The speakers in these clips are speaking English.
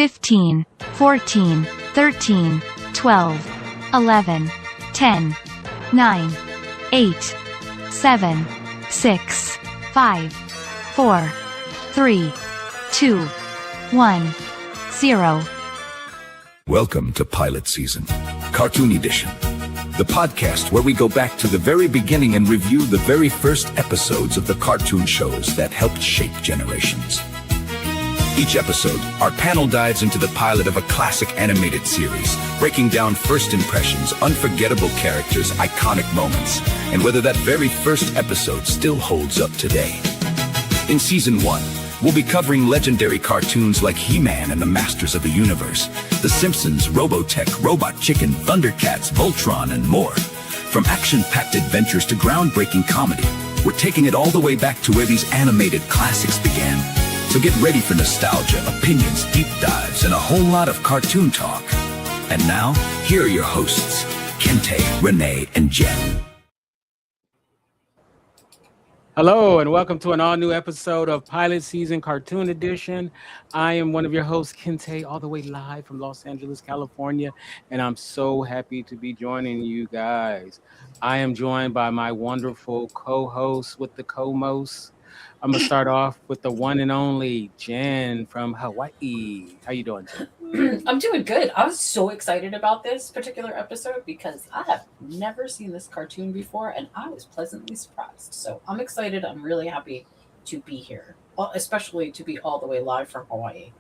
15, 14, 13, 12, 11, 10, 9, 8, 7, 6, 5, 4, 3, 2, 1, 0. Welcome to Pilot Season, Cartoon Edition, the podcast where we go back to the very beginning and review the very first episodes of the cartoon shows that helped shape generations. Each episode, our panel dives into the pilot of a classic animated series, breaking down first impressions, unforgettable characters, iconic moments, and whether that very first episode still holds up today. In Season 1, we'll be covering legendary cartoons like He-Man and the Masters of the Universe, The Simpsons, Robotech, Robot Chicken, Thundercats, Voltron, and more. From action-packed adventures to groundbreaking comedy, we're taking it all the way back to where these animated classics began. So get ready for nostalgia, opinions, deep dives, and a whole lot of cartoon talk. And now, here are your hosts, Kinte, Renee, and Jen. Hello, and welcome to an all-new episode of Pilot Season Cartoon Edition. I am one of your hosts, Kinte, all the way live from Los Angeles, California, and I'm so happy to be joining you guys. I am joined by my wonderful co-host with the co-most. I'm gonna start off with the one and only Jen from Hawaii. How you doing, Jen? I'm doing good. I was so excited about this particular episode because I have never seen this cartoon before, and I was pleasantly surprised. So I'm excited. I'm really happy to be here, especially to be all the way live from Hawaii.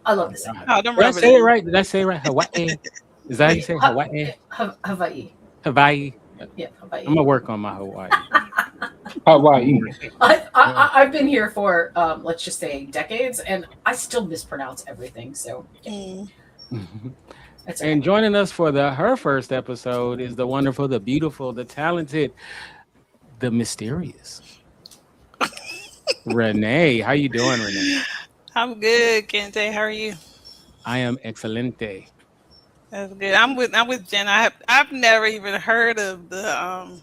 I love this. Did I say it right? Did I say it right? Hawaii. Is that how you say Hawaii? Hawaii. Hawaii. Yeah, Hawaii. I'm gonna work on my Hawaii. Hawaii. I've been here for let's just say decades, and I still mispronounce everything. So, yeah. And joining us for her first episode is the wonderful, the beautiful, the talented, the mysterious Renee. How you doing, Renee? I'm good, Kinte. How are you? I am excelente. That's good. I'm with Jen. I've never even heard of the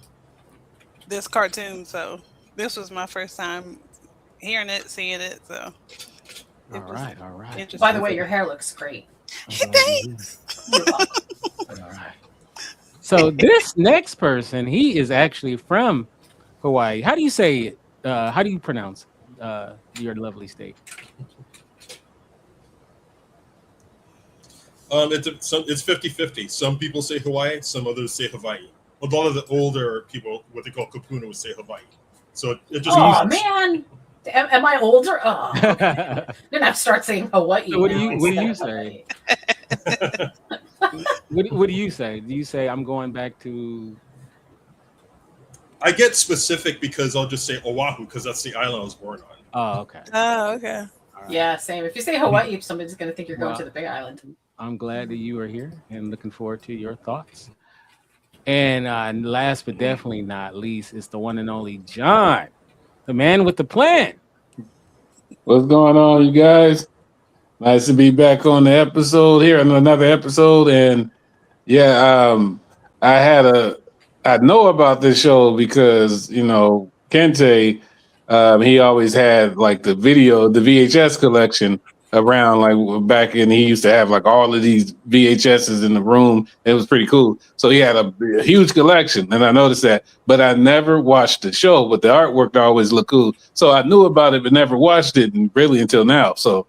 this cartoon, so this was my first time hearing it, seeing it. So all right. By the way, your hair looks great. Thanks. All right. So this next person, he is actually from Hawaii. How do you say it? How do you pronounce your lovely state? It's 50-50. Some people say Hawaii, some others say Hawaii. A lot of the older people, what they call kapuna, would say Hawaii. So it just. Oh man, am I older? Oh, okay. Then I have to start saying Hawaii. So what do you say? What do you say? Do you say I'm going back to? I get specific because I'll just say Oahu because that's the island I was born on. Oh, okay. Oh, okay. Right. Yeah, same. If you say Hawaii, somebody's going to think you're going to the Big Island. I'm glad that you are here and looking forward to your thoughts. And last but definitely not least is the one and only John, the man with the plan. What's going on, you guys? Nice to be back on the episode here, on another episode. And yeah, I know about this show because, Kinte, he always had like the VHS collection around, like back in, he used to have like all of these VHSs in the room. It was pretty cool. So he had a huge collection, and I noticed that, but I never watched the show, but the artwork always looked cool. So I knew about it, but never watched it, and really until now. So,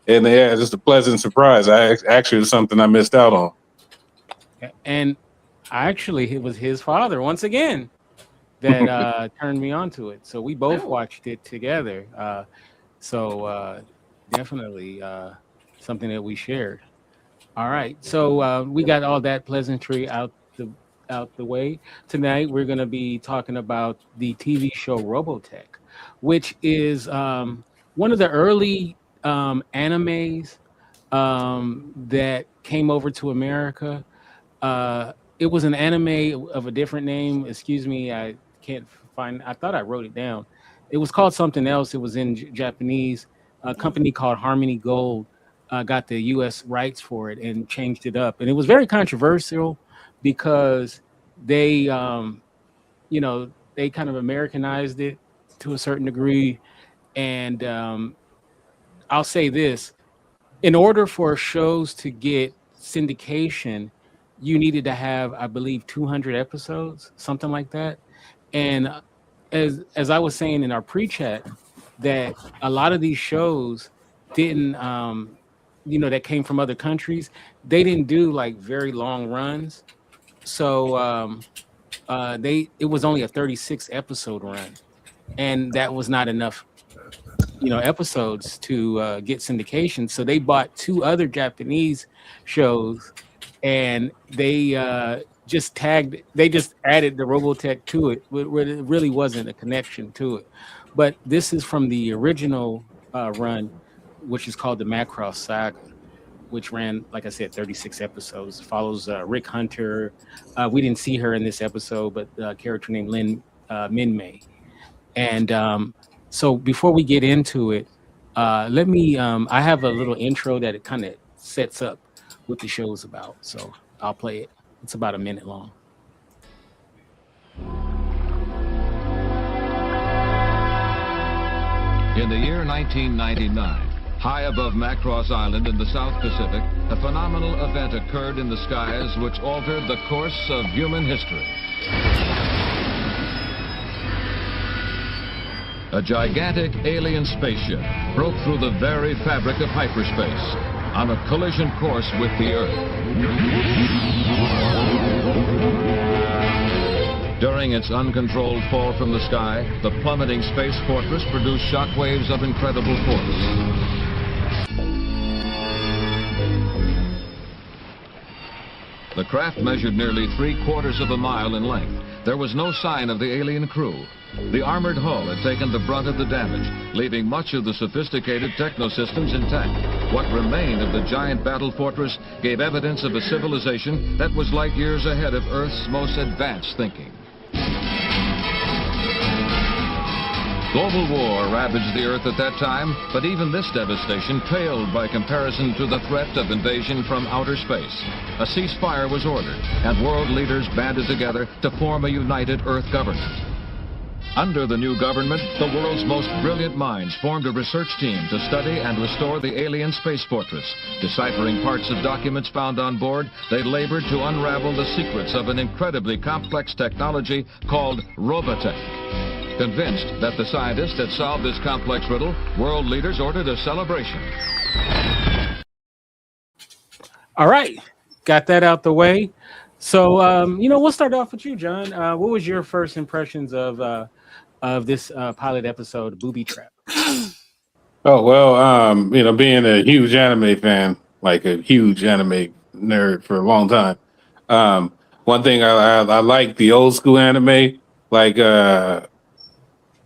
and yeah, just a pleasant surprise. Actually, it was something I missed out on. And actually, it was his father, once again, that turned me on to it. So we both watched it together. Definitely something that we shared. All right, so we got all that pleasantry out the way. Tonight we're going to be talking about the TV show Robotech, which is one of the early animes that came over to America. It was an anime of a different name. Excuse me, I can't find. I thought I wrote it down. It was called something else. It was in Japanese. A company called Harmony Gold got the U.S. rights for it and changed it up. And it was very controversial because they, they kind of Americanized it to a certain degree. And I'll say this, in order for shows to get syndication, you needed to have, I believe, 200 episodes, something like that. And as I was saying in our pre-chat, that a lot of these shows didn't, that came from other countries, they didn't do like very long runs. So it was only a 36 episode run, and that was not enough episodes to get syndication. So they bought 2 other Japanese shows, and they just added the Robotech to it, where it really wasn't a connection to it. But this is from the original run, which is called the Macross Saga, which ran, like I said, 36 episodes. Follows Rick Hunter. We didn't see her in this episode, but a character named Lynn Minmei. And so before we get into it, let me, I have a little intro that it kind of sets up what the show's about. So I'll play it. It's about a minute long. In the year 1999, high above Macross Island in the South Pacific, a phenomenal event occurred in the skies which altered the course of human history. A gigantic alien spaceship broke through the very fabric of hyperspace on a collision course with the Earth. During its uncontrolled fall from the sky, the plummeting space fortress produced shockwaves of incredible force. The craft measured nearly 3/4 of a mile in length. There was no sign of the alien crew. The armored hull had taken the brunt of the damage, leaving much of the sophisticated technosystems intact. What remained of the giant battle fortress gave evidence of a civilization that was light years ahead of Earth's most advanced thinking. Global war ravaged the Earth at that time, but even this devastation paled by comparison to the threat of invasion from outer space. A ceasefire was ordered, and world leaders banded together to form a united Earth government. Under the new government, the world's most brilliant minds formed a research team to study and restore the alien space fortress. Deciphering parts of documents found on board, they labored to unravel the secrets of an incredibly complex technology called Robotech. Convinced that the scientists had solved this complex riddle, world leaders ordered a celebration. All right, got that out the way. So, we'll start off with you, John. What was your first impressions of this pilot episode, Boobytrap? Oh, well, being a huge anime fan, like a huge anime nerd for a long time, one thing I like the old school anime, like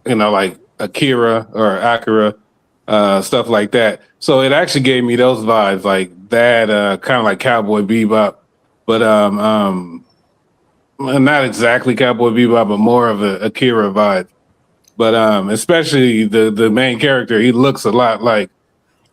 like Akira or Akira, stuff like that. So it actually gave me those vibes, like that, kind of like Cowboy Bebop, but not exactly Cowboy Bebop, but more of a Akira vibe. But especially the main character, he looks a lot like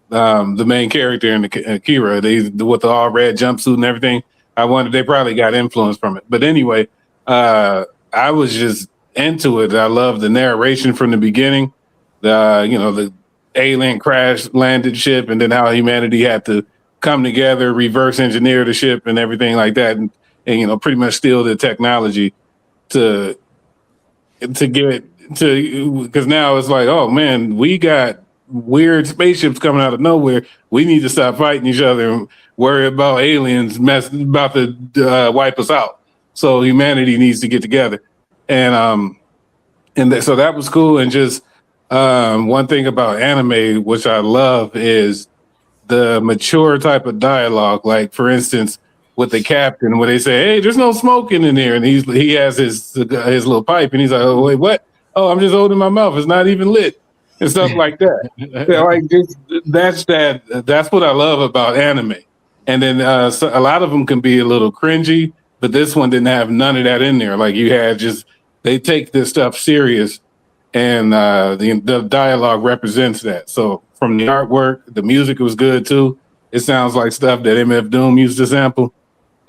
the main character in the Akira. With the all red jumpsuit and everything. I wonder they probably got influence from it. But anyway, I was just into it. I love the narration from the beginning. The alien crash landed ship, and then how humanity had to come together, reverse engineer the ship, and everything like that, and pretty much steal the technology to get to, because now it's like, oh man, we got weird spaceships coming out of nowhere. We need to stop fighting each other and worry about aliens about to wipe us out. So humanity needs to get together. And so that was cool. And just one thing about anime, which I love, is the mature type of dialogue. Like, for instance, with the captain, where they say, "Hey, there's no smoking in there," and he has his little pipe, and he's like, "Oh wait, what? Oh, I'm just holding my mouth. It's not even lit," and stuff like that. That's what I love about anime. And then so a lot of them can be a little cringy, but this one didn't have none of that in there. Like, you had they take this stuff serious, and the dialogue represents that. So from the artwork, the music was good too. It sounds like stuff that MF Doom used to sample.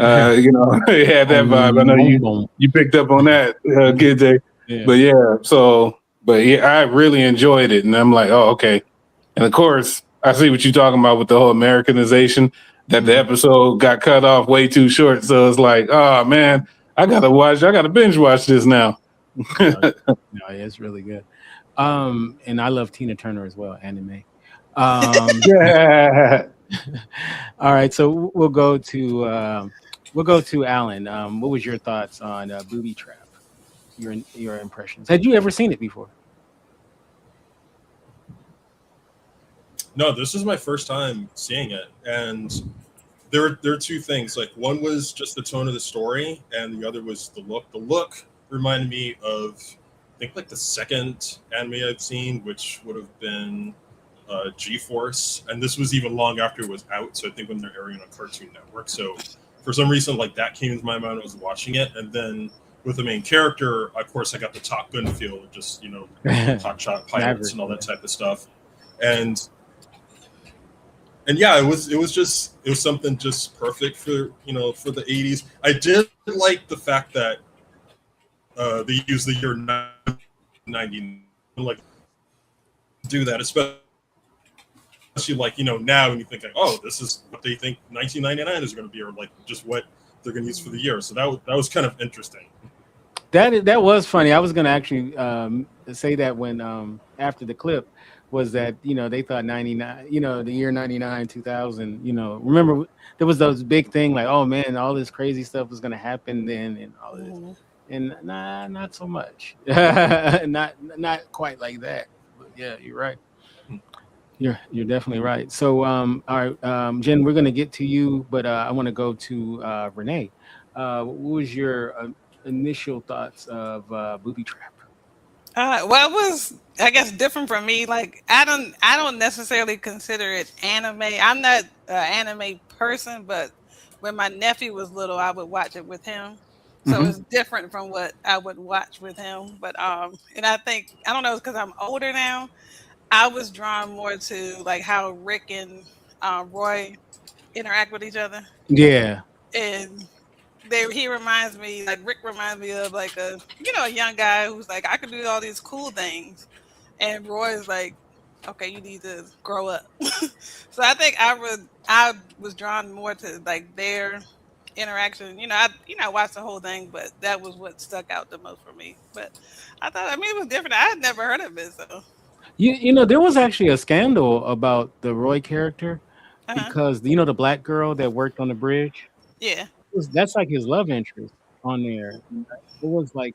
It had that vibe. I know you picked up on that, Kinte. Yeah. But I really enjoyed it, and I'm like, oh, okay. And of course, I see what you're talking about with the whole Americanization. That the episode got cut off way too short, so it's like, oh man, I gotta binge watch this now. No, it's really good. And I love Tina Turner as well, anime. Yeah. All right, so we'll go to Alan. What was your thoughts on Boobytrap? Your impressions. Had you ever seen it before? No, this is my first time seeing it, and there are two things. Like, one was just the tone of the story, and the other was the look. The look reminded me of, I think, like the second anime I've seen, which would have been G-Force, and this was even long after it was out. So I think when they're airing on Cartoon Network. So for some reason, like, that came into my mind when I was watching it, and then with the main character, of course, I got the Top Gun feel, just hot shot pilots and all that type of stuff, and yeah, it was something just perfect for the 80s. I did like the fact that they used the year 1999, like, do that, especially like now when you think like, oh, this is what they think 1999 is going to be, or like just what they're going to use for the year. So that was kind of interesting. That was funny. I was going to actually say that when after the clip was that they thought 99, the year 99, 2000. Remember there was those big thing like, oh man, all this crazy stuff was going to happen then, and all this, and not so much, not quite like that. But yeah, you're right. You're definitely right. So all right, Jen, we're going to get to you, but I want to go to Renee. What was your initial thoughts of Boobytrap? Well, it was, I guess, different from me. Like, I don't necessarily consider it anime. I'm not an anime person, but when my nephew was little, I would watch it with him. So it's different from what I would watch with him. But and I think, I don't know, it's because I'm older now. I was drawn more to like how Rick and Roy interact with each other. Yeah. And he reminds me, like, Rick reminds me of like a young guy who's like, I can do all these cool things, and Roy's like, okay, you need to grow up. So I think I was drawn more to like their interaction. I watched the whole thing, but that was what stuck out the most for me. But I thought, it was different. I had never heard of it, so. There was actually a scandal about the Roy character because the black girl that worked on the bridge. Yeah. That's like his love interest on there. It was like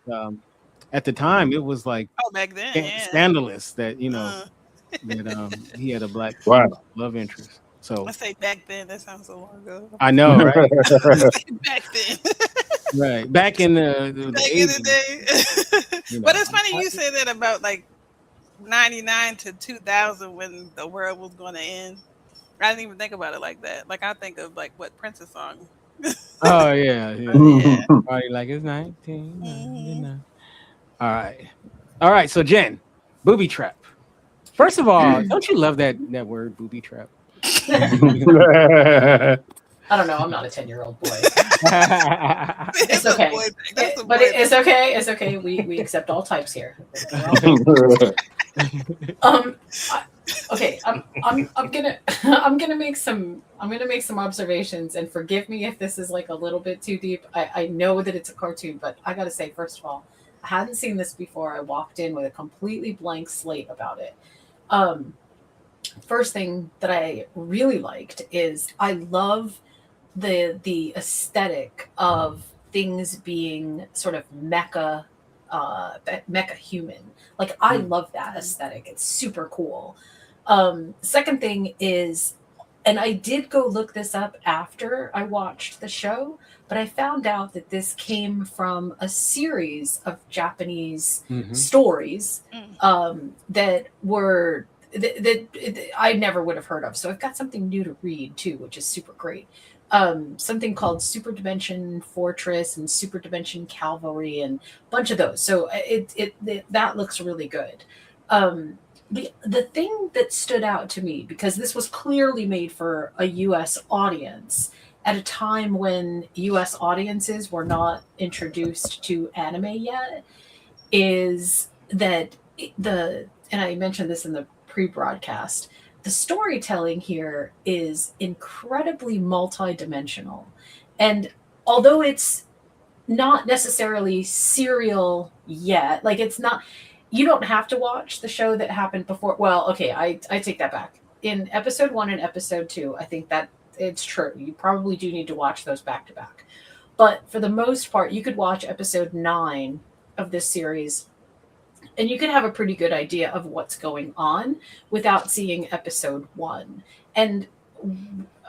at the time it was like back then scandalous that that he had a black love interest. So I say back then, that sounds so long ago. I know, right? Back then. Right. Back in the day. But it's funny you said that about like 99 to 2000 when the world was going to end. I didn't even think about it like that. Like, I think of like what Prince's song. Oh yeah. Party like it's 19. All right. So Jen, Boobytrap. First of all, don't you love that word, Boobytrap? I don't know. I'm not a 10-year-old boy. It's okay. It's okay. It's okay. We accept all types here. Okay. I'm gonna make some observations, and forgive me if this is like a little bit too deep. I know that it's a cartoon, but I gotta say, first of all, I hadn't seen this before. I walked in with a completely blank slate about it. First thing that I really liked is I love the aesthetic of things being sort of mecha human. Like, I love that aesthetic. It's super cool. Second thing is, and I did go look this up after I watched the show, but I found out that this came from a series of Japanese stories that were that I never would have heard of. So I've got something new to read too, which is super great. Something called Super Dimension Fortress and Super Dimension Cavalry and a bunch of those. So that looks really good. The thing that stood out to me, because this was clearly made for a U.S. audience at a time when U.S. audiences were not introduced to anime yet, is that and I mentioned this in the pre-broadcast, the storytelling here is incredibly multidimensional. And although it's not necessarily serial yet, like it's not, you don't have to watch the show that happened before. Well, okay, I take that back. In episode 1 and episode 2, I think that it's true. You probably do need to watch those back to back. But for the most part, you could watch episode 9 of this series and you can have a pretty good idea of what's going on without seeing episode 1. And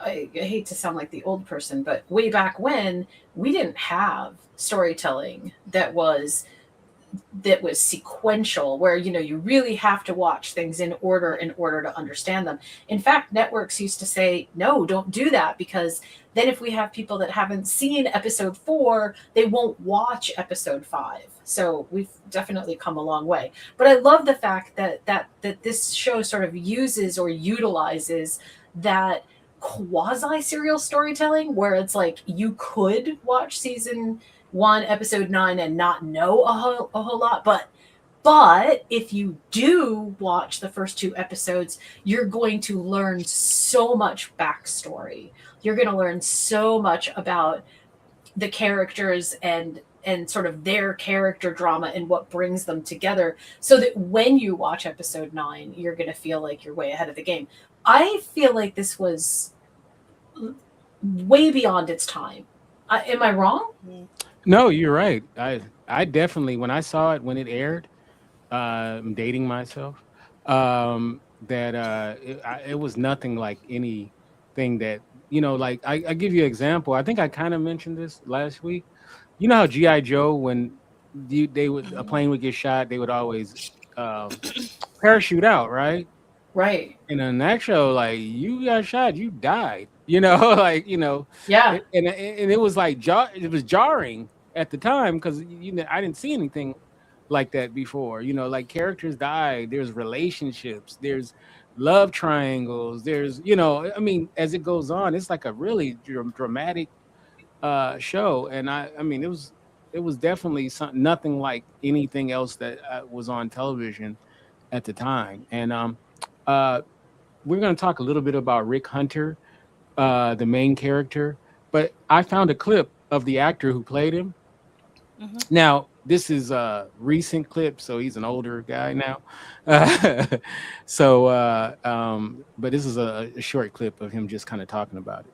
I hate to sound like the old person, but way back when, we didn't have storytelling that was sequential, where you really have to watch things in order to understand them. In fact, networks used to say, no, don't do that, because then if we have people that haven't seen episode 4, they won't watch episode 5. So we've definitely come a long way. But I love the fact that this show sort of uses or utilizes that quasi serial storytelling, where it's like you could watch season 1 episode 9 and not know a whole lot, but if you do watch the first 2 episodes, you're going to learn so much backstory. You're going to learn so much about the characters and sort of their character drama and what brings them together, so that when you watch episode 9, you're going to feel like you're way ahead of the game. I feel like this was way beyond its time. Am I wrong? No, you're right. I definitely, when I saw it when it aired, I'm dating myself, that it was nothing like anything that, like I give you an example. I think I kind of mentioned this last week. You know how G.I. Joe, when a plane would get shot, they would always parachute out, right? Right. And in that show, like, you got shot, you died. Yeah. And it was like it was jarring at the time, because I didn't see anything like that before. Like, characters die, there's relationships, there's love triangles, there's as it goes on, it's like a really dramatic show. And I mean, it was definitely nothing like anything else that was on television at the time. And we're going to talk a little bit about Rick Hunter, the main character, but I found a clip of the actor who played him. Mm-hmm. Now, this is a recent clip, so he's an older guy now. But this is a short clip of him just kind of talking about it.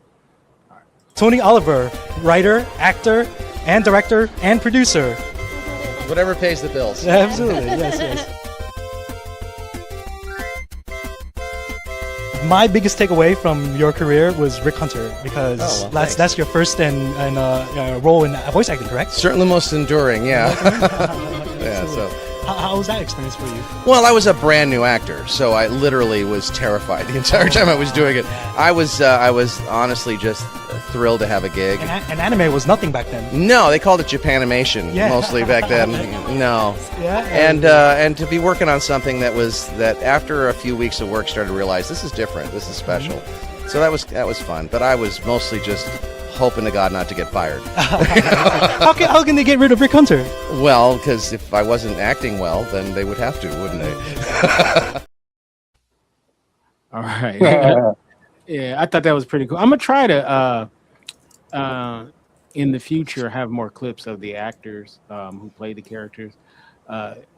Tony Oliver, writer, actor, and director, and producer. Whatever pays the bills. Absolutely, yes. My biggest takeaway from your career was Rick Hunter, because that's your first role in voice acting, correct? Certainly most enduring, yeah. Yeah. So how was that experience for you? Well, I was a brand new actor, so I literally was terrified the entire time I was doing it. I was honestly just thrilled to have a gig. And anime was nothing back then. No, they called it Japanimation mostly back then. No. Yeah. And to be working on something that after a few weeks of work started to realize this is different, this is special. Mm-hmm. So that was fun, but I was mostly just hoping to God not to get fired. How can they get rid of Rick Hunter? Well, because if I wasn't acting well, then they would have to, wouldn't they? All right. Yeah, I thought that was pretty cool. I'm gonna try to in the future have more clips of the actors who play the characters,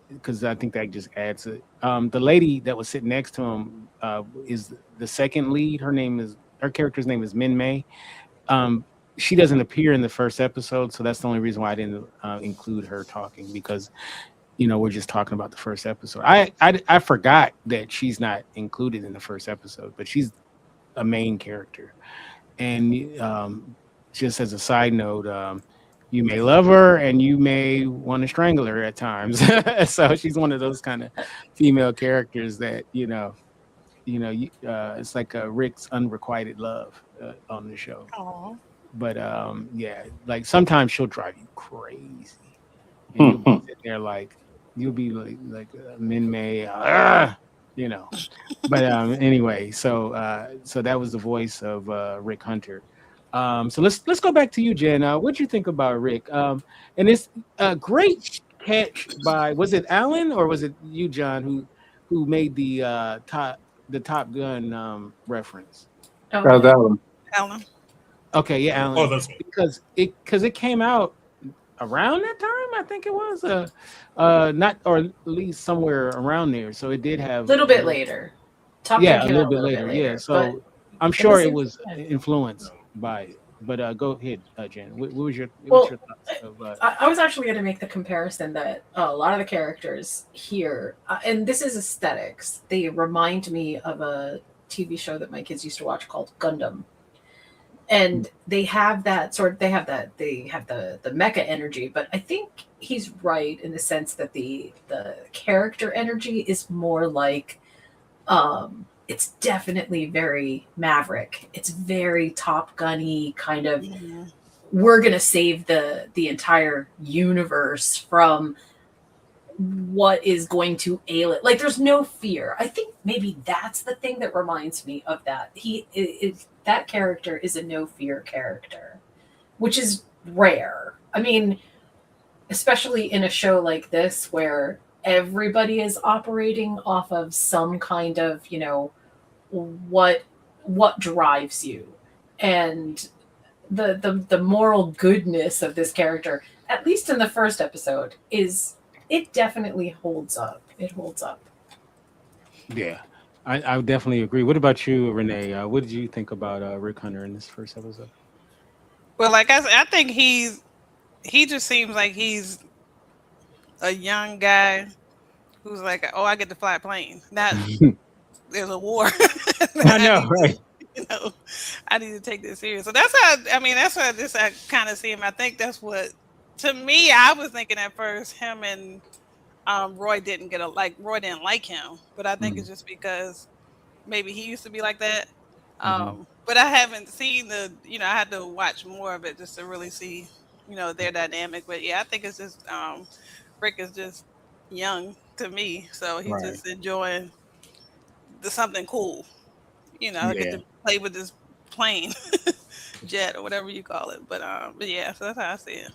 because I think that just adds it. The lady that was sitting next to him is the second lead. Her character's name is Minmei. She doesn't appear in the first episode, so that's the only reason why I didn't include her talking, because we're just talking about the first episode. I forgot that she's not included in the first episode, but she's a main character. And just as a side note, you may love her and you may want to strangle her at times. So she's one of those kind of female characters that it's like Rick's unrequited love on the show. Aww. But like sometimes she'll drive you crazy. And you'll be there like Minmei, But anyway, so that was the voice of Rick Hunter. So let's go back to you, Jen. What'd you think about Rick? And it's a great catch by, was it Alan or was it you, John, who made the the Top Gun reference? Oh, How's that one? Alan. Okay, yeah, Alan. Oh, that's me. Because it came out around that time. I think it was not, or at least somewhere around there. So it did have a little bit later. Top Gun yeah, a came little out bit later. Yeah, so I'm at sure the it same was time. influenced by it. But go ahead, Jen. What was your Well, thoughts of, I was actually going to make the comparison that a lot of the characters here, and this is aesthetics, they remind me of a TV show that my kids used to watch called Gundam. And they have that they have the mecha energy, but I think he's right in the sense that the character energy is more like it's definitely very Maverick. It's very Top Gun-y kind of. Mhm. We're gonna save the entire universe from what is going to ail it. Like there's no fear. I think maybe that's the thing that reminds me of that. He is that character is a no fear character, which is rare. I mean, especially in a show like this where everybody is operating off of some kind of, what drives you. And the moral goodness of this character, at least in the first episode, it definitely holds up. It holds up. yeah, I would definitely agree. What about you, Renee? What did you think about Rick Hunter in this first episode? Well, like I said, I think he just seems like he's a young guy who's like, oh, I get to fly a plane. Not there's a war. I know, right? I need to take this serious. So that's how. I mean, that's what I kind of see him. I think that's what. To me, I was thinking at first him and Roy didn't Roy didn't like him, but I think it's just because maybe he used to be like that. But I haven't seen I had to watch more of it just to really see, their dynamic. But yeah, I think it's just Rick is just young to me, so he's just enjoying something cool. I get to play with this plane, jet or whatever you call it. But yeah, so that's how I see it.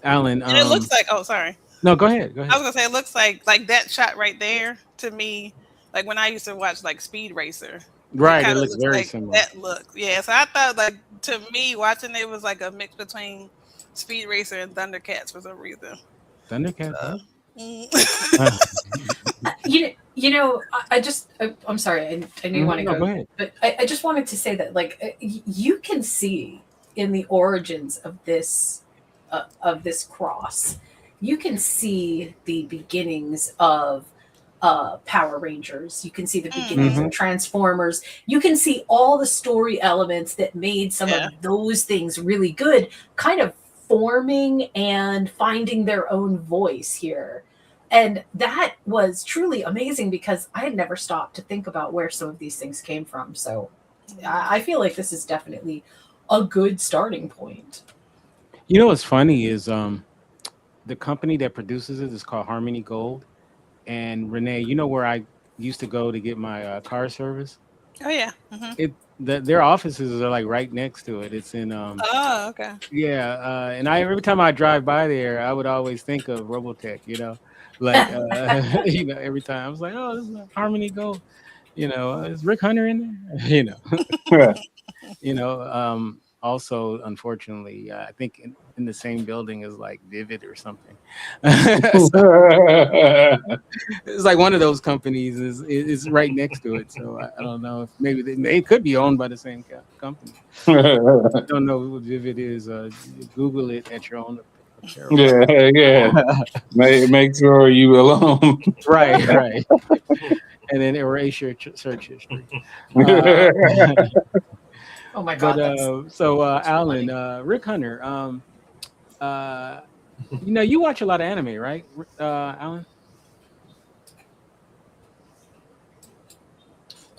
Alan, and it looks like. Oh, sorry. No, go ahead. I was gonna say it looks like that shot right there to me, like when I used to watch like Speed Racer. Right, it looks very similar. That look, yeah. So I thought, like, to me, watching it was like a mix between Speed Racer and Thundercats for some reason. Thundercats. I'm sorry. I know you want to go ahead. But I just wanted to say that, like, you can see in the origins of this cross, you can see the beginnings of Power Rangers. You can see the beginnings of Transformers. You can see all the story elements that made some of those things really good, kind of forming and finding their own voice here. And that was truly amazing because I had never stopped to think about where some of these things came from. So I feel like this is definitely a good starting point. What's funny is the company that produces it is called Harmony Gold. And Renee, you know where I used to go to get my car service? Oh yeah. Their offices are like right next to it. It's in oh, okay. Yeah, and every time I drive by there, I would always think of Robotech, like every time I was like, oh, this is Harmony Gold, is Rick Hunter in there? Also, unfortunately, I think in the same building as like Vivid or something. It's like one of those companies is right next to it. So I don't know if maybe they could be owned by the same company. I don't know what Vivid is. Google it at your own peril. Yeah. Make sure you alone. Right. And then erase your search history. Oh my God! Alan, Rick Hunter, you watch a lot of anime, right, Alan?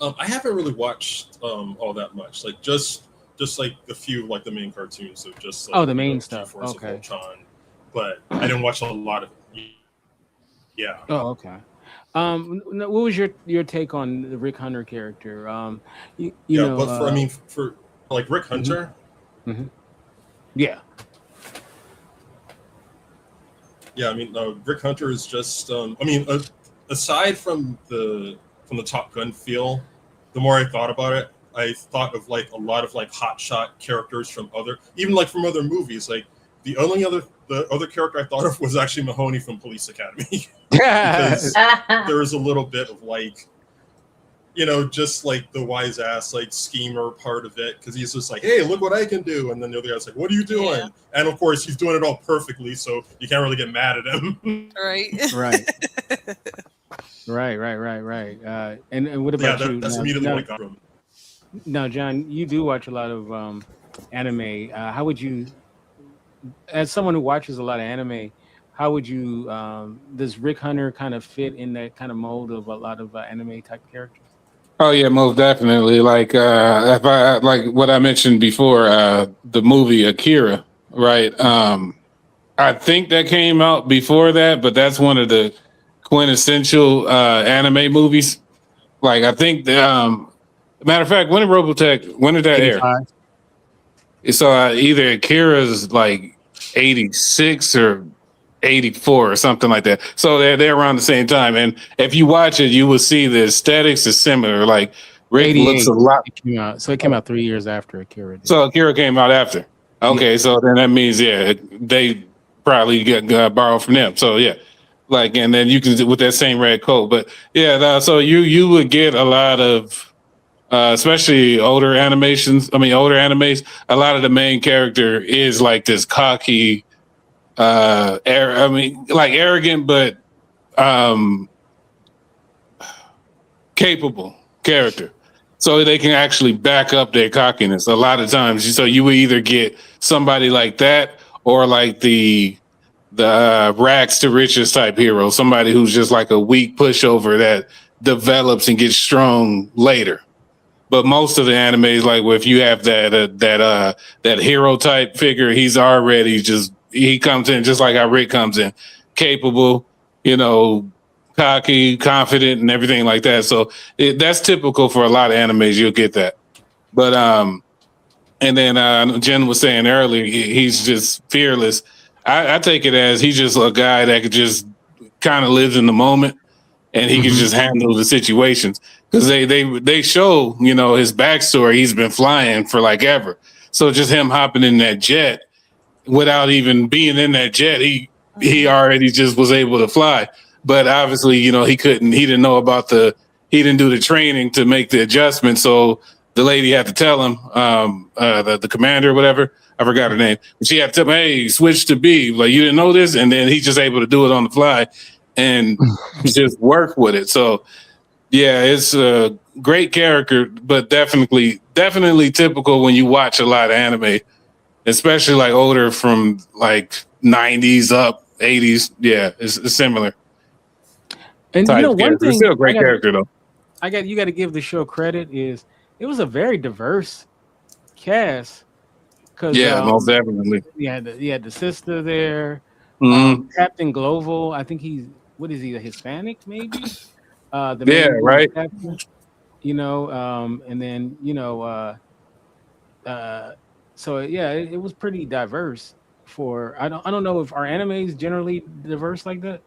I haven't really watched all that much. Like just like a few like the main cartoons of just like, the main stuff. Okay. Ultron, but I didn't watch a lot of. Yeah. Oh, okay. What was your take on the Rick Hunter character? For like Rick Hunter. Yeah. Yeah, I mean, Rick Hunter is just. Aside from the Top Gun feel the more I thought about it, I thought of like a lot of like hotshot characters from other movies. Like the other character I thought of was actually Mahoney from Police Academy. Because there was a little bit of like, just like the wise ass like schemer part of it, because he's just like, hey, look what I can do, and then the other guy's like, what are you doing? Yeah. And of course he's doing it all perfectly, so you can't really get mad at him. Right. Right. And what about you? That's immediately what I got from. Now, John, you do watch a lot of anime. How would you, as someone who watches a lot of anime, how would you, does Rick Hunter kind of fit in that kind of mold of a lot of anime type characters? Oh yeah, most definitely. Like if I like what I mentioned before, the movie Akira, right? I think that came out before that, but that's one of the quintessential anime movies. Like I think matter of fact, when did that air? It's either Akira's like 86 or 84 or something like that. So they're around the same time. And if you watch it, you will see the aesthetics is similar. Like Rick looks a lot. So it came out 3 years after Akira did. So Akira came out after. Okay, so then that means they probably get borrowed from them. So yeah, like, and then you can with that same red coat. But yeah, so you would get a lot of especially older animes. A lot of the main character is like this cocky, like arrogant but capable character. So they can actually back up their cockiness a lot of times. So you would either get somebody like that or like the rags to riches type hero, somebody who's just like a weak pushover that develops and gets strong later. But most of the animes, like if you have that hero type figure, he's already he comes in just like how Rick comes in, capable, cocky, confident, and everything like that. So that's typical for a lot of animes. You'll get that. But and then Jen was saying earlier, he's just fearless. I take it as he's just a guy that could just kind of lives in the moment, and he can just handle the situations. Because they show, his backstory. He's been flying for like ever. So just him hopping in that jet without even being in that jet, he already just was able to fly. But obviously, he didn't know about he didn't do the training to make the adjustment. So the lady had to tell him, the commander or whatever, I forgot her name. But she had to tell him, hey, switch to B. Like, you didn't know this? And then he's just able to do it on the fly and just work with it. So yeah, it's a great character, but definitely typical when you watch a lot of anime, especially like older from like 90s up, 80s. Yeah, it's similar. And one thing, it's still a great character though. You got to give the show credit is it was a very diverse cast. Yeah, most definitely. You had the sister there, Captain Gloval. I think he's a Hispanic maybe? Right. Captain, and then so yeah, it was pretty diverse. I don't know if our animes generally diverse like that.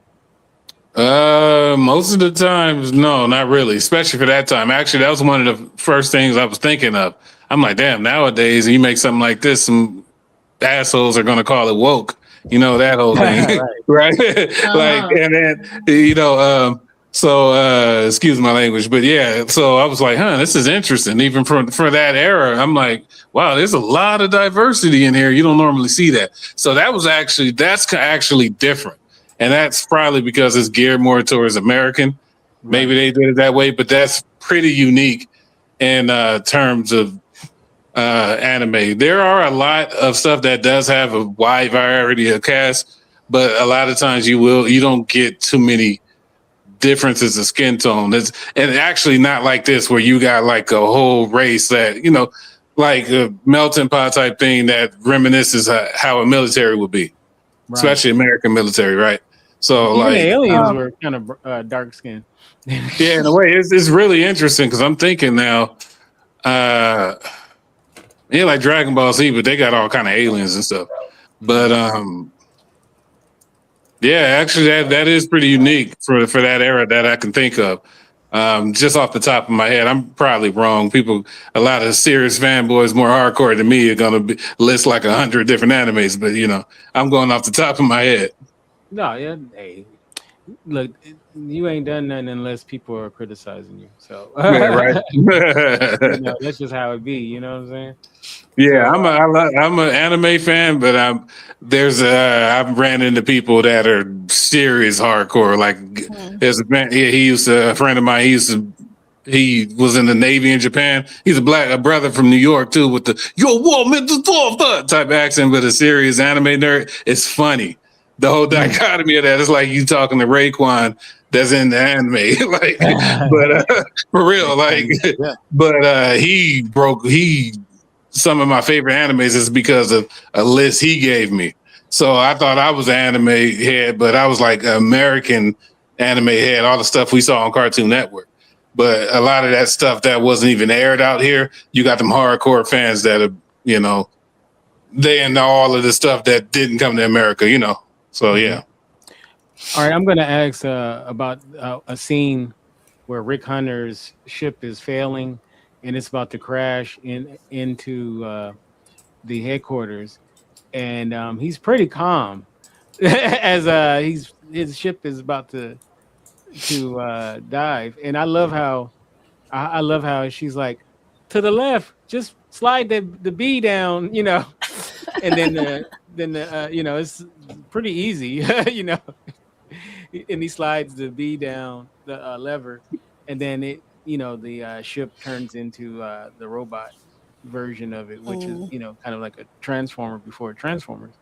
Most of the times, no, not really. Especially for that time. Actually, that was one of the first things I was thinking of. I'm like, damn, nowadays you make something like this, some assholes are gonna call it woke. That whole thing, right? Like, and then so excuse my language, but yeah. So I was like, this is interesting. Even for that era, I'm like, wow, there's a lot of diversity in here. You don't normally see that. So that's actually different. And that's probably because it's geared more towards American. Right. Maybe they did it that way, but that's pretty unique in terms of anime. There are a lot of stuff that does have a wide variety of cast, but a lot of times you don't get too many differences of skin tone. And actually not like this where you got like a whole race that, like a melting pot type thing that reminisces how a military would be. Right. Especially American military, right? So even the aliens were kind of dark skinned. Yeah, in a way, it's really interesting because I'm thinking now, like Dragon Ball Z, but they got all kind of aliens and stuff. But yeah, actually, that is pretty unique for that era that I can think of. Just off the top of my head, I'm probably wrong. A lot of serious fanboys, more hardcore than me, are gonna list like 100 different animes. But I'm going off the top of my head. No, yeah, hey, look, you ain't done nothing unless people are criticizing you. So Yeah, right. That's just how it be. You know what I'm saying? Yeah, I'm an anime fan, but I've ran into people that are serious hardcore. Like there's a friend of mine. He was in the Navy in Japan. He's a brother from New York too, with the "Yo, what mental type accent, but a serious anime nerd. It's funny. The whole dichotomy of that is like you talking to Raekwon that's in the anime, like, but for real, like, but some of my favorite animes is because of a list he gave me. So I thought I was an anime head, but I was like American anime head, all the stuff we saw on Cartoon Network. But a lot of that stuff that wasn't even aired out here, you got them hardcore fans that are, they know all of the stuff that didn't come to America, So yeah. All right, I'm going to ask about a scene where Rick Hunter's ship is failing and it's about to crash into the headquarters, and he's pretty calm as his ship is about to dive. And I love how she's like, to the left, just slide the B down, and then it's pretty easy, and he slides the B down the lever, and then the ship turns into the robot version of it, which is kind of like a transformer before Transformers.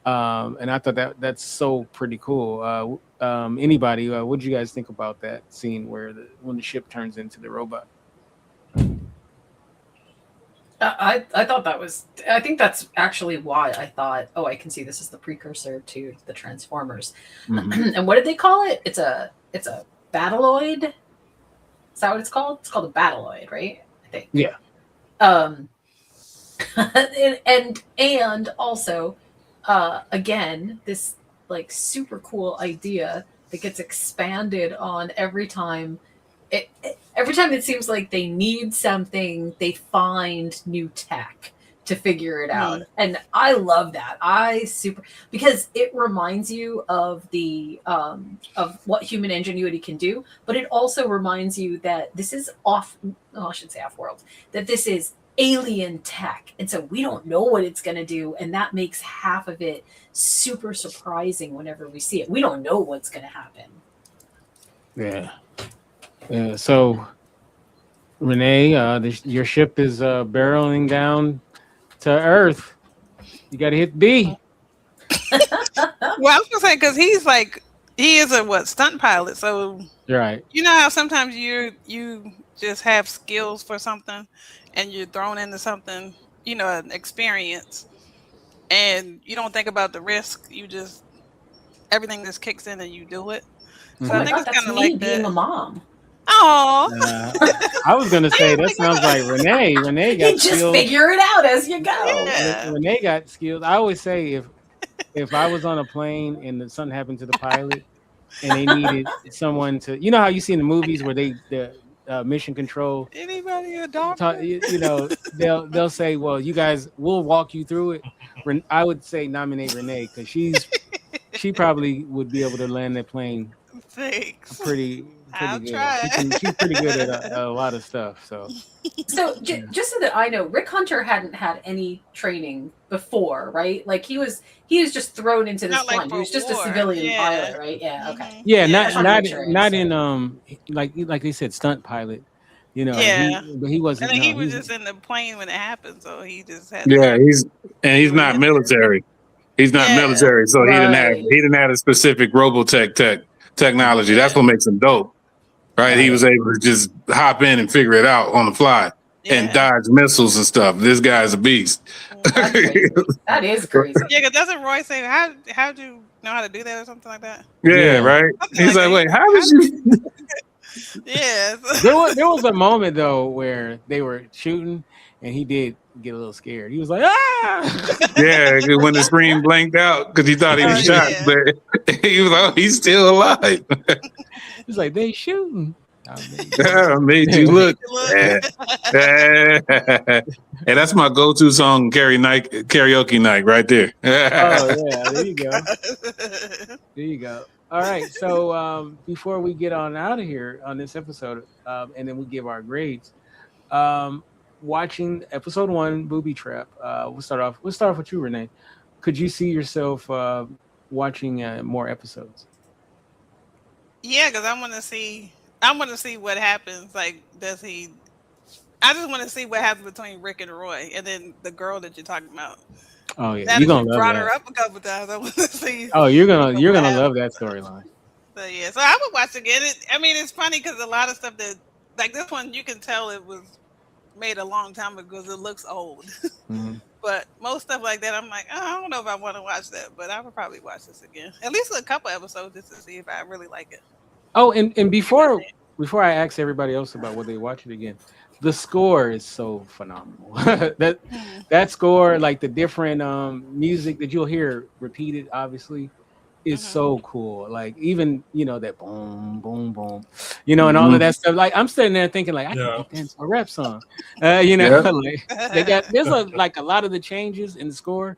And I thought that's so pretty cool. Anybody, what did you guys think about that scene when the ship turns into the robot? I thought I think that's actually why I thought, I can see this is the precursor to the Transformers. Mm-hmm. And what did they call it? It's a Battleoid. Is that what it's called? It's called a Battleoid, right? I think. Yeah. And also, again, this like super cool idea that gets expanded on every time. Every time it seems like they need something, they find new tech to figure it out. And I love that. Because it reminds you of the of what human ingenuity can do, but it also reminds you that this is I should say off-world, that this is alien tech. And so we don't know what it's going to do, and that makes half of it super surprising whenever we see it. We don't know what's going to happen. Yeah. So, Renee, your ship is barreling down to Earth. You got to hit B. Well, I was gonna say because he is a stunt pilot. So right. You know how sometimes you just have skills for something, and you're thrown into something, an experience, and you don't think about the risk. Everything just kicks in and you do it. So I think it's kind of like being a mom. Oh, I was gonna say that sounds like Renee. Renee got you just skills. Figure it out as you go. Yeah. Renee got skills. I always say if I was on a plane and something happened to the pilot and they needed someone to, how you see in the movies where the mission control. Anybody a doctor? They'll say, well, you guys, we'll walk you through it. I would say nominate Renee because she probably would be able to land that plane. Thanks. Pretty I'll good. try. She's pretty good at a lot of stuff. So just so that I know, Rick Hunter hadn't had any training before, right? Like he was just thrown into this plunge. He was just a civilian pilot, right? Yeah. Okay. Yeah, not in like they said, stunt pilot. Yeah. But he wasn't. I think he was just in the plane when it happened, so he just had. Yeah, he's not military. He's not military, so he didn't have a specific Robotech technology. That's what makes him dope. Right, he was able to just hop in and figure it out on the fly and dodge missiles and stuff. This guy's a beast. That is crazy. Yeah, because doesn't Roy say, how do you know how to do that or something like that? Yeah, right. He's like, wait, how did you? Yes. There was a moment though where they were shooting and he did get a little scared. He was like, ah! Yeah, when the screen blanked out because he thought he was shot, but he was like, oh, he's still alive. He's like, they shooting. I made you look. Hey, that's my go-to song karaoke night right there. Oh yeah, there you go. There you go. All right. So before we get on out of here on this episode, and then we give our grades, watching episode 1, Boobytrap. We'll start off with you, Renee. Could you see yourself watching more episodes? Yeah, because I want to see what happens. Like, does he? I just want to see what happens between Rick and Roy, and then the girl that you're talking about. Oh yeah, now you're gonna you love brought that. her up a couple times. I want to see. Oh, you're gonna love that storyline. So yeah, so I would watch again. It's funny because a lot of stuff that, like this one, you can tell it was made a long time ago because it looks old. Mm-hmm. But most stuff like that, I'm like, oh, I don't know if I want to watch that, but I would probably watch this again, at least a couple episodes, just to see if I really like it. Oh, and before I ask everybody else about what they watch it again, the score is so phenomenal. that score, like the different music that you'll hear repeated, obviously, is so cool. Like even that boom, boom, boom, and all of that stuff. Like I'm sitting there thinking, like I can make that a rap song. Like there's a lot of the changes in the score.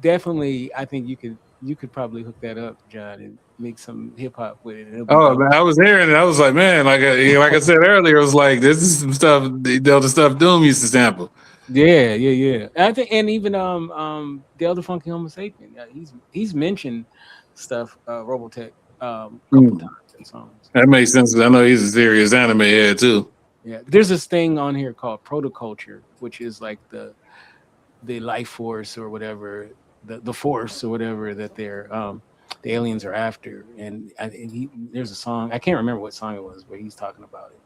Definitely, I think you could probably hook that up, John, and make some hip hop with it. Oh, man, I was hearing it. I was like, man, like I said earlier, it was like this is some stuff. The stuff Doom used to sample. Yeah. I think, and even Dale the Funky Homo Sapien. He's mentioned stuff Robotech a couple times in songs. That makes sense. I know he's a serious anime head too. Yeah, there's this thing on here called protoculture, which is like the life force or whatever, the force or whatever that they're the aliens are after. And there's a song, I can't remember what song it was, but he's talking about it.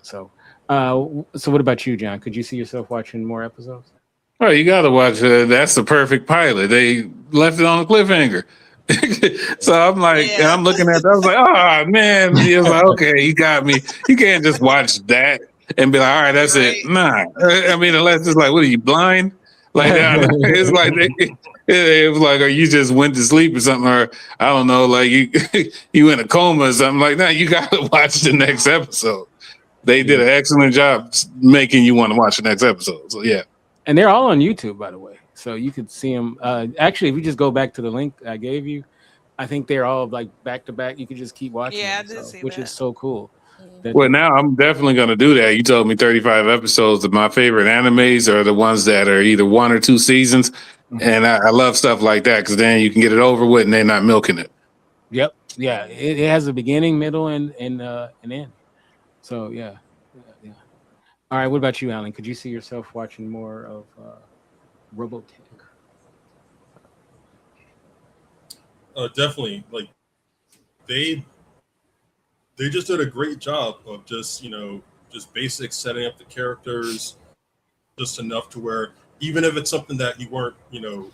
So what about you, John? Could you see yourself watching more episodes? Oh, you got to watch. That's the perfect pilot. They left it on a cliffhanger. So I'm like, I'm looking at that. I was like, oh man. He was like, okay, you got me. You can't just watch that and be like, all right, that's it. Nah. I mean, unless it's like, what are you, blind? Like, it's like it was like, or you just went to sleep or something, or I don't know, like you in a coma or something. Like, nah, you got to watch the next episode. They did an excellent job making you want to watch the next episode. So yeah. And they're all on YouTube, by the way. So you could see them. Actually, if you just go back to the link I gave you, I think they're all like back to back. You could just keep watching. Yeah, I did see which that. is so cool. Well, now I'm definitely going to do that. You told me 35 episodes of my favorite animes are the ones that are either 1 or 2 seasons. And I love stuff like that because then you can get it over with and they're not milking it. Yep. Yeah. It has a beginning, middle, and end. So, yeah. All right. What about you, Alan? Could you see yourself watching more of Robotech? Definitely. Like they just did a great job of just basic setting up the characters, just enough to where even if it's something that you weren't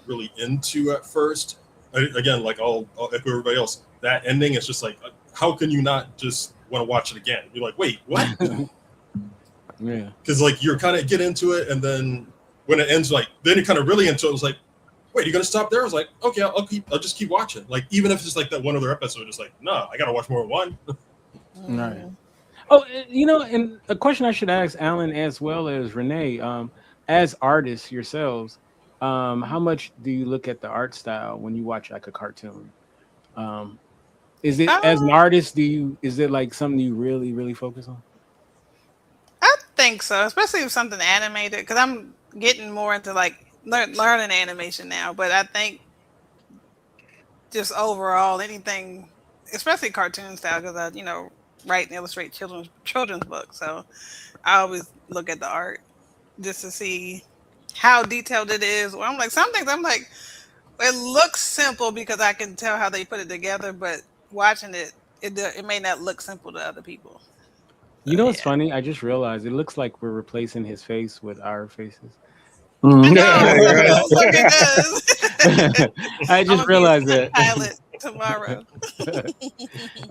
really into at first, again, like I'll echo everybody else, that ending is just like, how can you not just want to watch it again? You're like, wait, what? Yeah, because like you're kind of get into it, and then when it ends, like then you're kind of really into it. It was like, wait, you're gonna stop there? I was like, okay, I'll just keep watching. Like even if it's just like that one other episode, just like, no, I gotta watch more than one. Right. Oh, and a question I should ask Alan as well as Renee, as artists yourselves, how much do you look at the art style when you watch like a cartoon? Is it as an artist? Is it like something you really, really focus on? I think so, especially if something animated, because I'm getting more into like learning animation now. But I think just overall anything, especially cartoon style, because I write and illustrate children's books, so I always look at the art just to see how detailed it is. Well, I'm like, some things I'm like, it looks simple because I can tell how they put it together, but watching it may not look simple to other people. You know what's funny? I just realized it looks like we're replacing his face with our faces. I just realized that. Pilot tomorrow.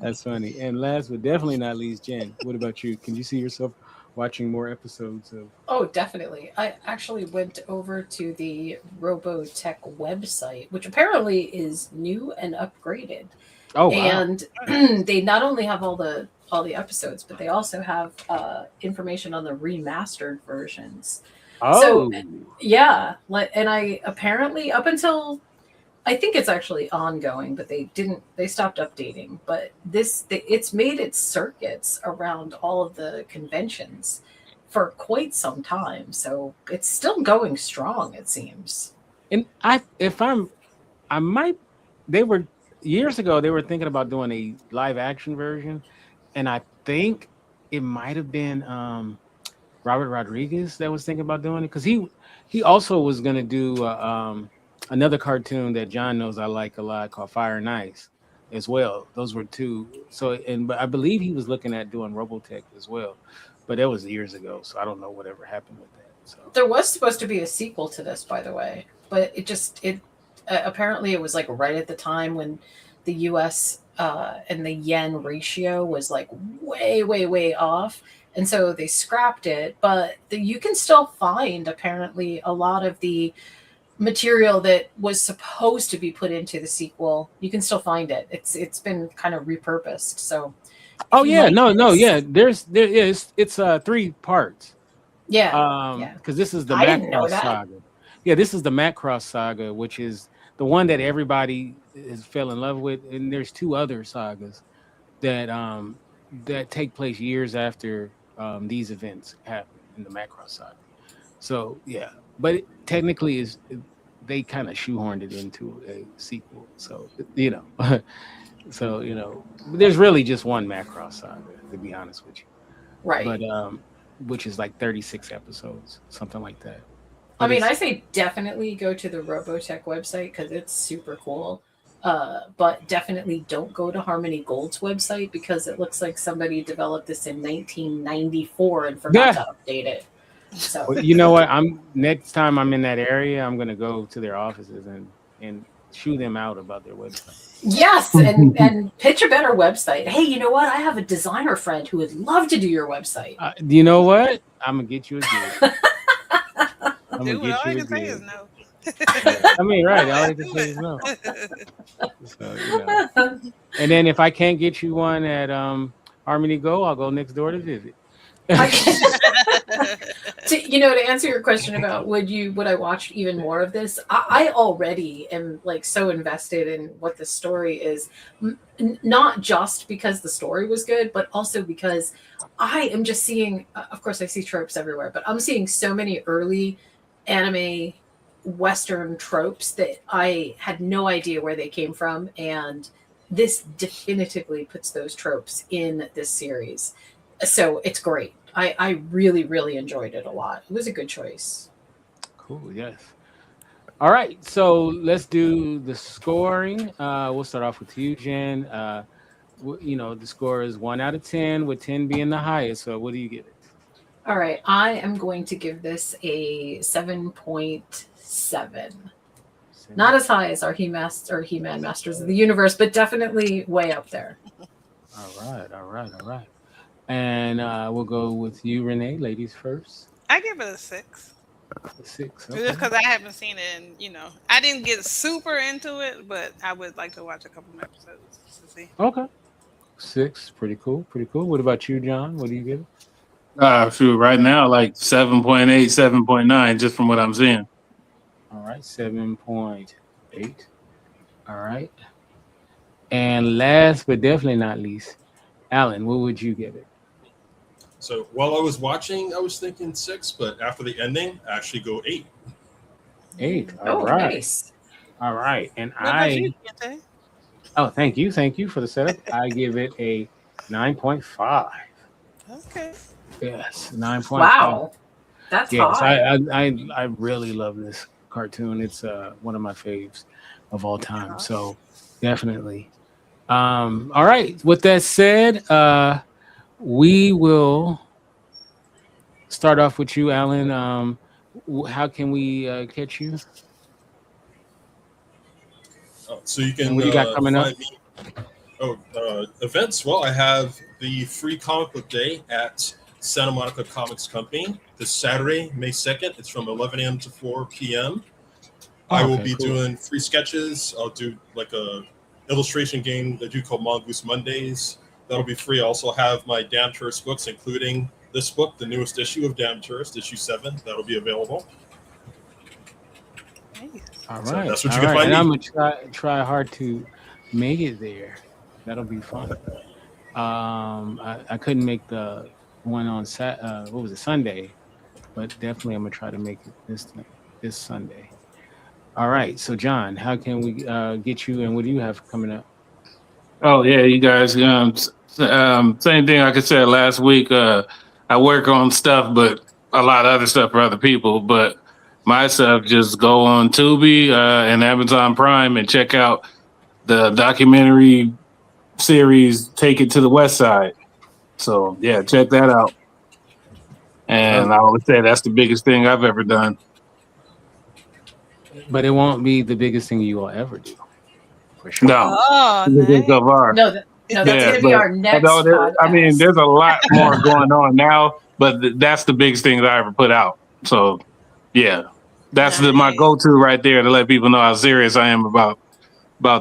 That's funny. And last but definitely not least, Jen, what about you? Can you see yourself watching more episodes of? Oh, definitely. I actually went over to the Robotech website, which apparently is new and upgraded. Oh, wow. And they not only have all the all the episodes, but they also have information on the remastered versions. Oh, So yeah, and I apparently up until I think it's actually ongoing, but they stopped updating. But it's made its circuits around all of the conventions for quite some time, so it's still going strong, it seems. and I might. They were years ago. They were thinking about doing a live action version, and I think it might have been Robert Rodriguez that was thinking about doing it because he also was going to do another cartoon that John knows I like a lot called Fire and Ice as well. Those were two. So but I believe he was looking at doing Robotech as well, but that was years ago. So I don't know whatever happened with that. So There was supposed to be a sequel to this, by the way, but it apparently it was like right at the time when the U.S. And the yen ratio was like way off, and so they scrapped it. But you can still find apparently a lot of the material that was supposed to be put into the sequel. You can still find it. It's been kind of repurposed. So it's 3 parts. Yeah. Because this is the I didn't know Macross that. saga. Yeah, this is the Macross saga, which is the one that everybody fell in love with, and there's 2 other sagas that take place years after these events happen in the Macross saga. So yeah, but technically they kind of shoehorned it into a sequel. So there's really just one Macross saga, to be honest with you. Right. But which is like 36 episodes, something like that. I mean, I say definitely go to the Robotech website because it's super cool. But definitely don't go to Harmony Gold's website because it looks like somebody developed this in 1994 and forgot to update it. So Well, you know what? Next time I'm in that area, I'm gonna go to their offices and chew them out about their website. yes, and pitch a better website. Hey, you know what? I have a designer friend who would love to do your website. You know what? I'm gonna get you a deal. Dude, all I can say is no. I mean, right? All I can say is no. So, and then if I can't get you one at Harmony Go, I'll go next door to visit. To answer your question about would I watch even more of this, I already am like so invested in what the story is, not just because the story was good, but also because I am just seeing, of course I see tropes everywhere, but I'm seeing so many early anime Western tropes that I had no idea where they came from, and this definitively puts those tropes in this series. So it's great. I really, really enjoyed it a lot. It was a good choice. Cool, yes. All right, so let's do the scoring. We'll start off with you, Jen. The score is 1 out of 10, with 10 being the highest. So what do you give it? All right, I am going to give this a 7.7. Not as high as our He-Man Masters of the Universe, but definitely way up there. All right. And we'll go with you, Renee. Ladies first. I give it a 6. A 6. Okay. Just because I haven't seen it, and I didn't get super into it, but I would like to watch a couple of episodes to see. Okay. 6, pretty cool. What about you, John? What do you give it? Shoot, right now, like 7.8, 7.9, just from what I'm seeing. All right, 7.8. All right. And last but definitely not least, Alan, what would you give it? So while I was watching, I was thinking 6, but after the ending, I actually go 8. 8. All right. Nice. All right. And What about you, Kinte? Oh, thank you for the setup. I give it a 9.5. Okay. Yes, 9.5. Wow, that's high. high. I really love this cartoon. It's one of my faves of all time. So definitely. All right. With that said, we will start off with you, Alan. How can we catch you? So you can. What do you got coming up? Events. Well, I have the free comic book day at Santa Monica Comics Company this Saturday, May 2nd. It's from 11 a.m. to 4 p.m. I will be doing free sketches. I'll do like a illustration game that you call Mongoose Mondays. That'll be free. I also have my Damn Tourist books, including this book, the newest issue of Damn Tourist, issue 7. That'll be available. All right. So that's what you All can right. find. And I'm gonna try hard to make it there. That'll be fun. I couldn't make the one on Sunday, but definitely I'm gonna try to make it this Sunday. All right. So John, how can we get you, and what do you have coming up? Oh yeah, you guys. Same thing like I said last week. I work on stuff, but a lot of other stuff for other people. But my stuff, just go on Tubi and Amazon Prime and check out the documentary series "Take It to the West Side." So yeah, check that out. And I would say that's the biggest thing I've ever done. But it won't be the biggest thing you will ever do, for sure. No, Oh, nice. nice. That's going to be our next podcast. I mean, there's a lot more going on now, but that's the biggest thing that I ever put out. So, yeah, that's my go-to right there to let people know how serious I am about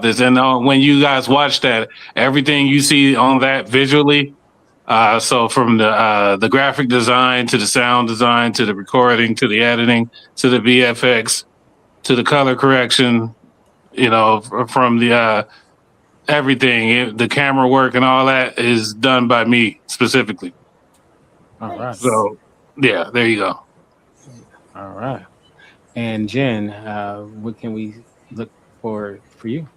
this. And when you guys watch that, everything you see on that visually, so from the graphic design to the sound design to the recording to the editing to the VFX to the color correction, from the everything, the camera work and all that is done by me specifically. All right. So, yeah, there you go. All right. And Jen, what can we look for you?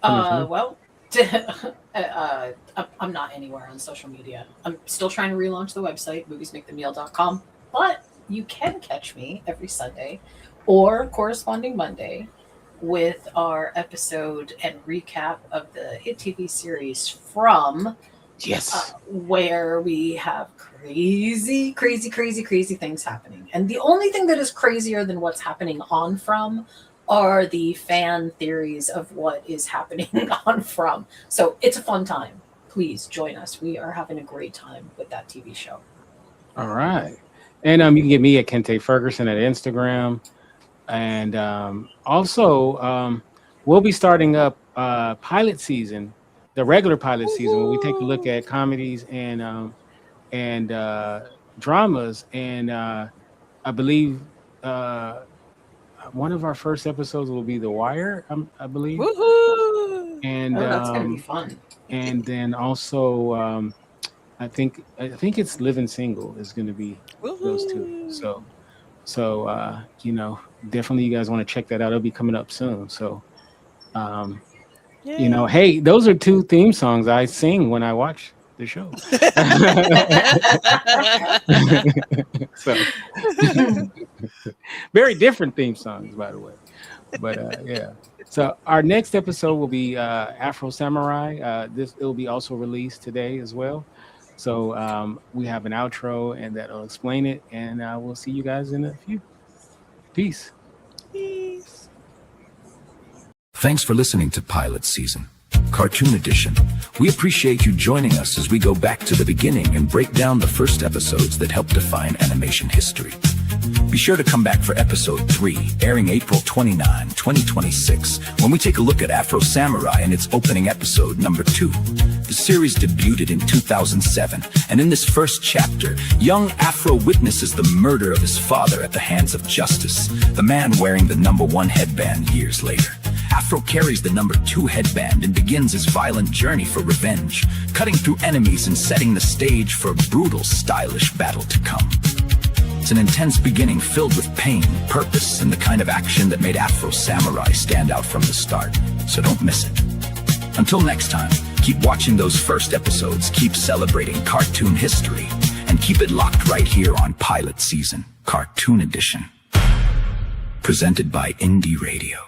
Well, I'm not anywhere on social media. I'm still trying to relaunch the website, moviesmakethemeal.com, but you can catch me every Sunday or corresponding Monday with our episode and recap of the hit TV series From. Yes. Where we have crazy things happening. And the only thing that is crazier than what's happening on From are the fan theories of what is happening on From. So it's a fun time. Please join us. We are having a great time with that TV show. All right. And you can get me at Kinte Ferguson at Instagram. And also, we'll be starting up pilot season, the regular pilot season, where we take a look at comedies and dramas. And I believe one of our first episodes will be The Wire, I believe. Woohoo! And that's gonna be fun. And then also, I think it's Living Single is going to be those two. So definitely you guys want to check that out. It'll be coming up soon. So, hey, those are 2 theme songs I sing when I watch the show. So, very different theme songs, by the way. But yeah. So our next episode will be Afro Samurai. It'll be also released today as well. So we have an outro and that'll explain it. And we'll see you guys in a few. Peace. Peace. Thanks for listening to Pilot Season, Cartoon Edition. We appreciate you joining us as we go back to the beginning and break down the first episodes that helped define animation history. Be sure to come back for episode 3, airing April 29, 2026, when we take a look at Afro Samurai in its opening episode, number 2. The series debuted in 2007, and in this first chapter, young Afro witnesses the murder of his father at the hands of Justice, the man wearing the number 1 headband years later. Afro carries the number 2 headband and begins his violent journey for revenge, cutting through enemies and setting the stage for a brutal, stylish battle to come. It's an intense beginning filled with pain, purpose, and the kind of action that made Afro Samurai stand out from the start. So don't miss it. Until next time, keep watching those first episodes, keep celebrating cartoon history, and keep it locked right here on Pilot Season, Cartoon Edition. Presented by Indy Radio.